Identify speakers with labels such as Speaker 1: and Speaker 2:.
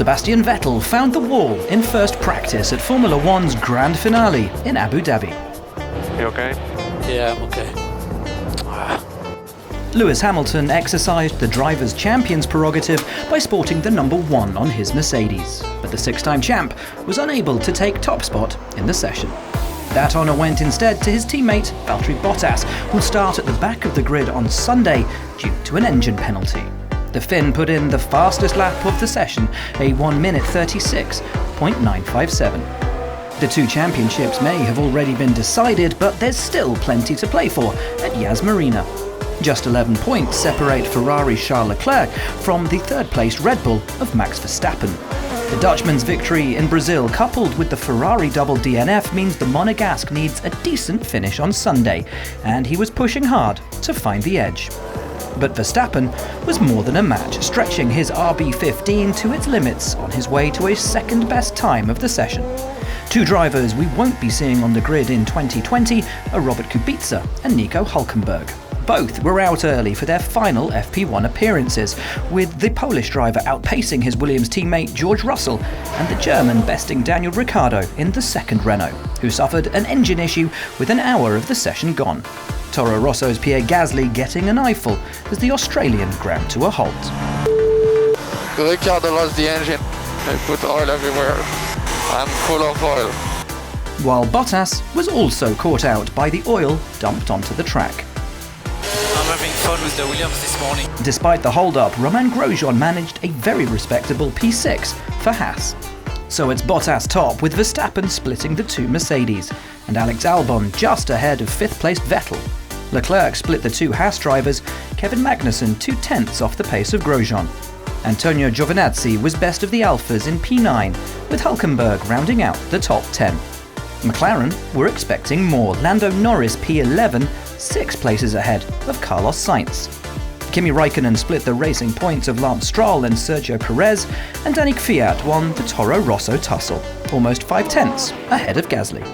Speaker 1: Sebastian Vettel found the wall in first practice at Formula One's grand finale in Abu Dhabi.
Speaker 2: You okay?
Speaker 3: Yeah, I'm okay.
Speaker 1: Lewis Hamilton exercised the driver's champion's prerogative by sporting the number 1 on his Mercedes, but the 6-time champ was unable to take top spot in the session. That honour went instead to his teammate Valtteri Bottas, who'll start at the back of the grid on Sunday due to an engine penalty. The Finn put in the fastest lap of the session, a 1 minute 36.957. The 2 championships may have already been decided, but there's still plenty to play for at Yas Marina. Just 11 points separate Ferrari's Charles Leclerc from the third-placed Red Bull of Max Verstappen. The Dutchman's victory in Brazil, coupled with the Ferrari double DNF, means the Monegasque needs a decent finish on Sunday, and he was pushing hard to find the edge. But Verstappen was more than a match, stretching his RB15 to its limits on his way to a second-best time of the session. 2 drivers we won't be seeing on the grid in 2020 are Robert Kubica and Nico Hülkenberg. Both were out early for their final FP1 appearances, with the Polish driver outpacing his Williams teammate George Russell and the German besting Daniel Ricciardo in the second Renault, who suffered an engine issue with an hour of the session gone. Toro Rosso's Pierre Gasly getting an eyeful as the Australian ground to a halt.
Speaker 4: Ricciardo lost the engine. They put oil everywhere. I'm full of oil.
Speaker 1: While Bottas was also caught out by the oil dumped onto the track.
Speaker 3: I'm having fun with the Williams this morning.
Speaker 1: Despite the hold-up, Romain Grosjean managed a very respectable P6 for Haas. So it's Bottas top, with Verstappen splitting the 2 Mercedes, and Alex Albon just ahead of 5th-placed Vettel. Leclerc split the 2 Haas drivers, Kevin Magnussen 2/10 off the pace of Grosjean. Antonio Giovinazzi was best of the Alphas in P9, with Hülkenberg rounding out the top 10. McLaren were expecting more. Lando Norris P11, 6 places ahead of Carlos Sainz. Kimi Raikkonen split the racing points of Lance Stroll and Sergio Perez, and Danny Kvyat won the Toro Rosso tussle, almost 5/10 ahead of Gasly.